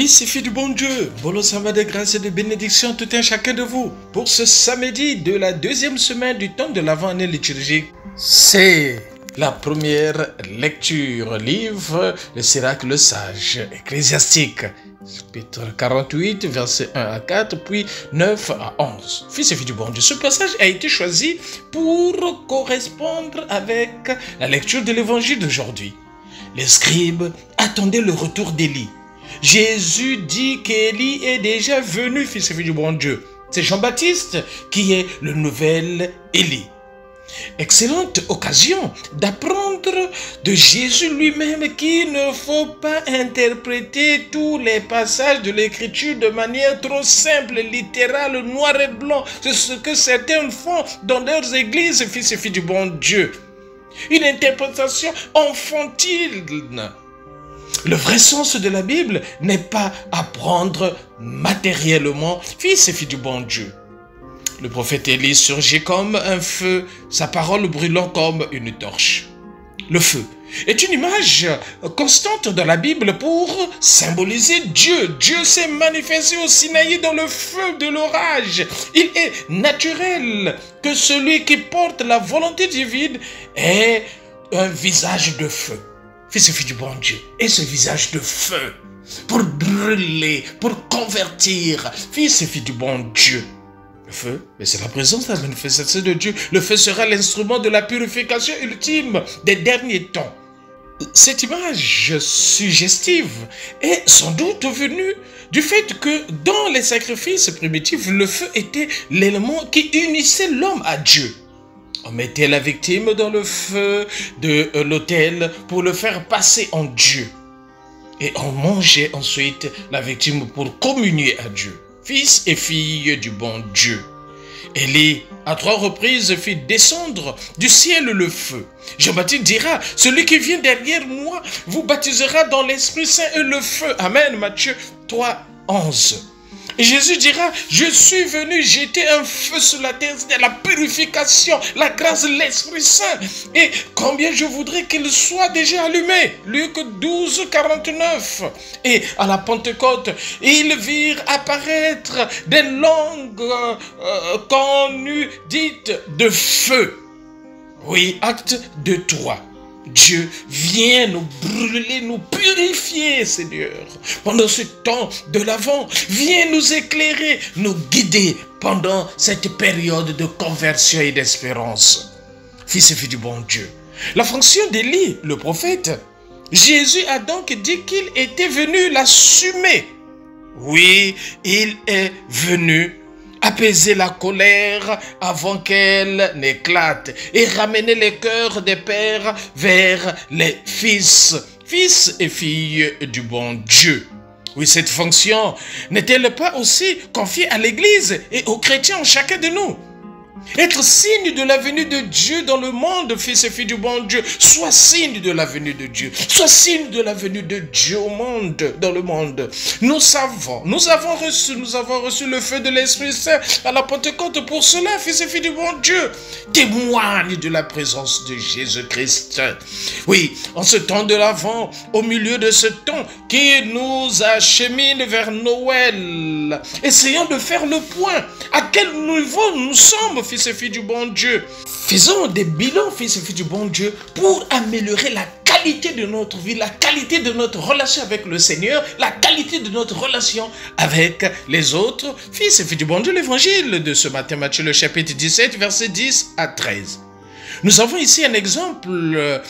Fils et filles du bon Dieu, bonjour, ça va de grâce et de bénédiction tout un chacun de vous. Pour ce samedi de la deuxième semaine du temps de l'avant-année liturgique, c'est la première lecture, livre Le Sirach le Sage, ecclésiastique, chapitre 48, versets 1 à 4, puis 9 à 11. Fils et filles du bon Dieu, ce passage a été choisi pour correspondre avec la lecture de l'évangile d'aujourd'hui. Les scribes attendaient le retour d'Élie. Jésus dit qu'Élie est déjà venu, fils et filles du bon Dieu. C'est Jean-Baptiste qui est le nouvel Élie. Excellente occasion d'apprendre de Jésus lui-même qu'il ne faut pas interpréter tous les passages de l'Écriture de manière trop simple, littérale, noir et blanc. C'est ce que certains font dans leurs églises, fils et filles du bon Dieu. Une interprétation enfantine. Le vrai sens de la Bible n'est pas apprendre matériellement, fils et filles du bon Dieu. Le prophète Élie surgit comme un feu, sa parole brûlant comme une torche. Le feu est une image constante dans la Bible pour symboliser Dieu. Dieu s'est manifesté au Sinaï dans le feu de l'orage. Il est naturel que celui qui porte la volonté divine ait un visage de feu. Fils et filles du bon Dieu, et ce visage de feu pour brûler, pour convertir, fils et filles du bon Dieu. Le feu, mais c'est la présence de la manifestation de Dieu. Le feu sera l'instrument de la purification ultime des derniers temps. Cette image suggestive est sans doute venue du fait que dans les sacrifices primitifs, le feu était l'élément qui unissait l'homme à Dieu. On mettait la victime dans le feu de l'autel pour le faire passer en Dieu. Et on mangeait ensuite la victime pour communier à Dieu. Fils et filles du bon Dieu. Élie, à 3 reprises, fit descendre du ciel le feu. Jean-Baptiste dira, celui qui vient derrière moi vous baptisera dans l'Esprit Saint et le feu. Amen. Matthieu 3, 11. Et Jésus dira, je suis venu jeter un feu sur la terre, c'est la purification, la grâce de l'Esprit Saint. Et combien je voudrais qu'il soit déjà allumé. Luc 12, 49. Et à la Pentecôte, ils virent apparaître des langues qu'on eût dites de feu. Oui, acte 2, 3. Dieu vient nous brûler, nous purifier, Seigneur. Pendant ce temps de l'Avent, viens nous éclairer, nous guider pendant cette période de conversion et d'espérance. Fils et filles du bon Dieu. La fonction d'Élie, le prophète, Jésus a donc dit qu'il était venu l'assumer. Oui, il est venu apaiser la colère avant qu'elle n'éclate et ramener les cœurs des pères vers les fils et filles du bon Dieu. Oui, cette fonction n'est-elle pas aussi confiée à l'Église et aux chrétiens, chacun de nous? Être signe de la venue de Dieu dans le monde, fils et filles du bon Dieu. Sois signe de la venue de Dieu. Sois signe de la venue de Dieu au monde, dans le monde. Nous avons reçu le feu de l'Esprit Saint à la Pentecôte. Pour cela, fils et filles du bon Dieu, témoigne de la présence de Jésus-Christ. Oui, en ce temps de l'Avent, au milieu de ce temps qui nous achemine vers Noël, essayons de faire le point. À quel niveau nous sommes, fils et filles du bon Dieu? Faisons des bilans, fils et filles du bon Dieu, pour améliorer la qualité de notre vie, la qualité de notre relation avec le Seigneur, la qualité de notre relation avec les autres. Fils et filles du bon Dieu, l'évangile de ce matin, Matthieu le chapitre 17, versets 10 à 13. Nous avons ici un exemple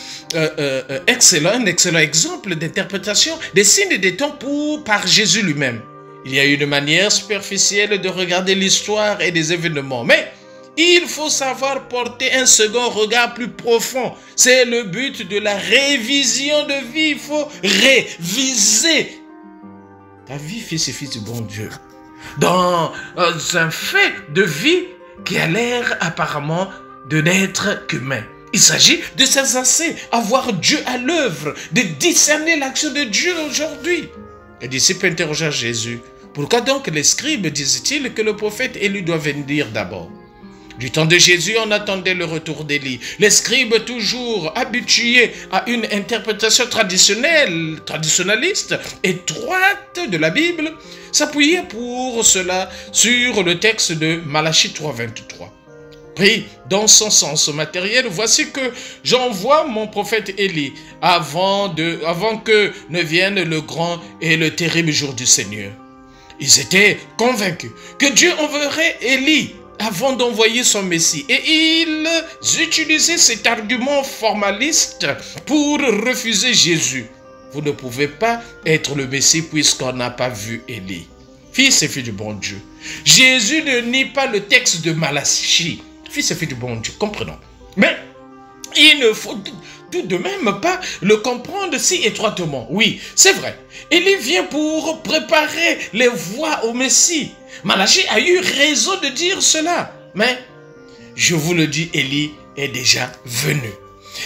excellent, un excellent exemple d'interprétation des signes et des temps par Jésus lui-même. Il y a une manière superficielle de regarder l'histoire et les événements, mais il faut savoir porter un second regard plus profond. C'est le but de la révision de vie. Il faut réviser ta vie, fils et filles du bon Dieu, dans un fait de vie qui a l'air apparemment de n'être qu'humain. Il s'agit de s'exercer à voir Dieu à l'œuvre, de discerner l'action de Dieu aujourd'hui. Les disciples interrogèrent Jésus. Pourquoi donc les scribes disent-ils que le prophète Élie doit venir d'abord? Du temps de Jésus, on attendait le retour d'Élie. Les scribes, toujours habitués à une interprétation traditionnaliste, étroite de la Bible, s'appuyaient pour cela sur le texte de Malachie 3,23. Pris dans son sens matériel, voici que j'envoie mon prophète Élie avant que ne vienne le grand et le terrible jour du Seigneur. Ils étaient convaincus que Dieu enverrait Élie avant d'envoyer son Messie. Et ils utilisaient cet argument formaliste pour refuser Jésus. Vous ne pouvez pas être le Messie puisqu'on n'a pas vu Élie. Fils et fille du bon Dieu. Jésus ne nie pas le texte de Malachie. Fils et fille du bon Dieu, comprenons. Mais il ne faut tout de même pas le comprendre si étroitement. Oui, c'est vrai. Élie vient pour préparer les voies au Messie. Malachie a eu raison de dire cela. Mais, je vous le dis, Élie est déjà venu.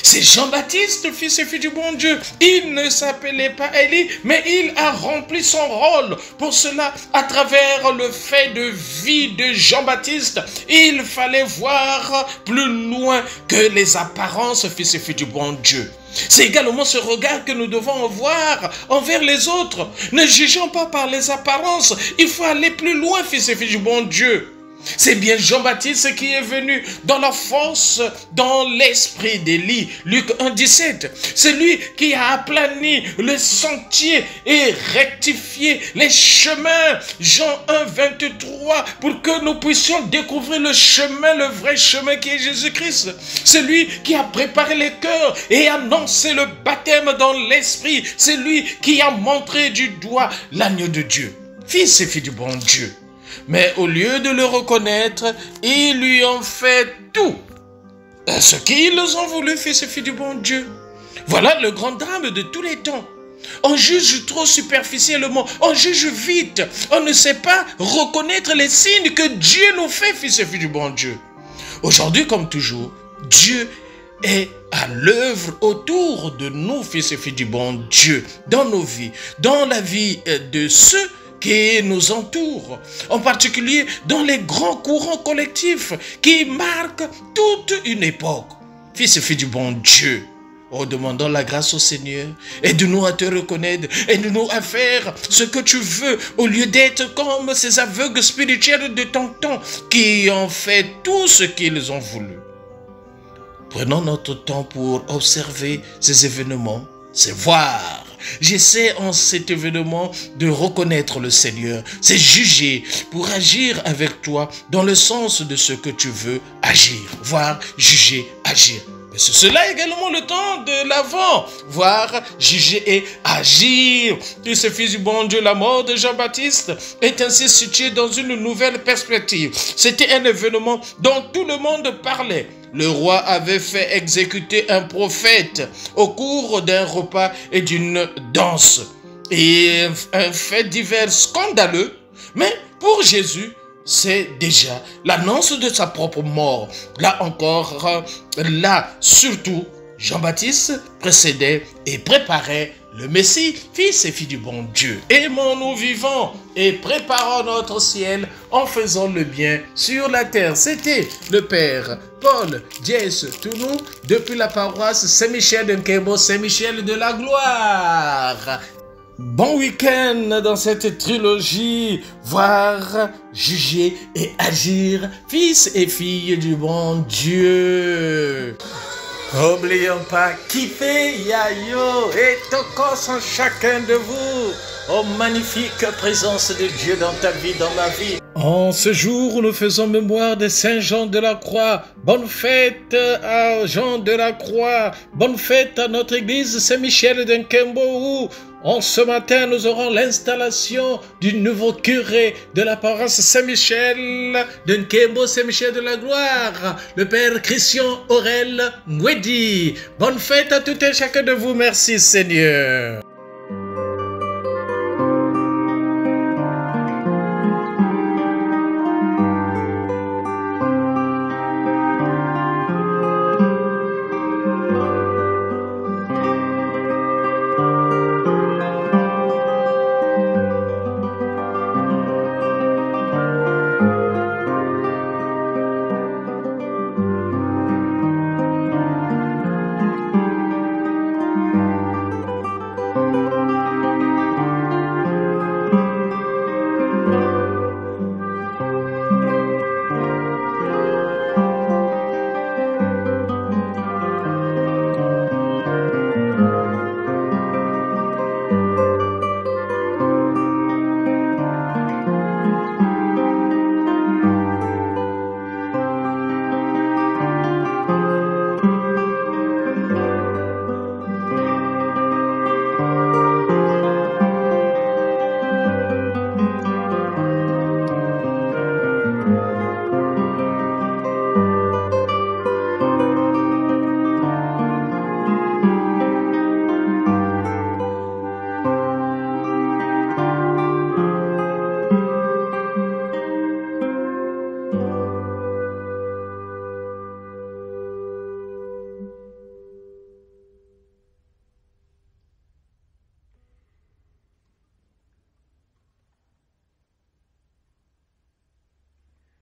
C'est Jean-Baptiste, fils et fille du bon Dieu. Il ne s'appelait pas Élie, mais il a rempli son rôle. Pour cela, à travers le fait de vie de Jean-Baptiste, il fallait voir plus loin que les apparences, fils et filles du bon Dieu. C'est également ce regard que nous devons avoir envers les autres. Ne jugeons pas par les apparences. Il faut aller plus loin, fils et filles du bon Dieu. C'est bien Jean-Baptiste qui est venu dans la force, dans l'esprit d'Élie. Luc 1,17. C'est lui qui a aplani le sentier et rectifié les chemins. Jean 1,23. Pour que nous puissions découvrir le chemin, le vrai chemin qui est Jésus-Christ. C'est lui qui a préparé les cœurs et annoncé le baptême dans l'esprit. C'est lui qui a montré du doigt l'agneau de Dieu. Fils et filles du bon Dieu. Mais au lieu de le reconnaître, ils lui ont fait tout ce qu'ils ont voulu, fils et filles du bon Dieu. Voilà le grand drame de tous les temps. On juge trop superficiellement, on juge vite, on ne sait pas reconnaître les signes que Dieu nous fait, fils et filles du bon Dieu. Aujourd'hui, comme toujours, Dieu est à l'œuvre autour de nous, fils et filles du bon Dieu, dans nos vies, dans la vie de ceux qui nous entourent, en particulier dans les grands courants collectifs qui marquent toute une époque. Fils et filles du bon Dieu, demandons la grâce au Seigneur, aide-nous à te reconnaître, aide-nous à faire ce que tu veux, au lieu d'être comme ces aveugles spirituels de ton temps qui ont fait tout ce qu'ils ont voulu. Prenons notre temps pour observer ces événements, c'est voir. J'essaie en cet événement de reconnaître le Seigneur. C'est juger pour agir avec toi dans le sens de ce que tu veux agir. Voir, juger, agir. Mais c'est cela également le temps de l'Avent. Voir, juger et agir. Tu sais, fils du bon Dieu, la mort de Jean-Baptiste est ainsi située dans une nouvelle perspective. C'était un événement dont tout le monde parlait. Le roi avait fait exécuter un prophète au cours d'un repas et d'une danse. Et un fait divers scandaleux, mais pour Jésus, c'est déjà l'annonce de sa propre mort. Là encore, là surtout, Jean-Baptiste précédait et préparait le Messie, fils et fille du bon Dieu. Aimons-nous vivants et préparons notre ciel en faisant le bien sur la terre. C'était le Père Paul Diès Tounou depuis la paroisse Saint-Michel de Nkembo, Saint-Michel de la Gloire. Bon week-end dans cette trilogie, voir, juger et agir, fils et filles du bon Dieu. N'oublions pas, kiffez, yayo et tokos en chacun de vous. Oh, magnifique présence de Dieu dans ta vie, dans ma vie. En ce jour où nous faisons mémoire de Saint Jean de la Croix, bonne fête à Jean de la Croix, bonne fête à notre église Saint-Michel de Nkembo où en ce matin nous aurons l'installation du nouveau curé de la paroisse Saint-Michel de Nkembo, Saint-Michel de la Gloire, le Père Christian Aurel Ngwedi. Bonne fête à tout et chacun de vous, merci Seigneur.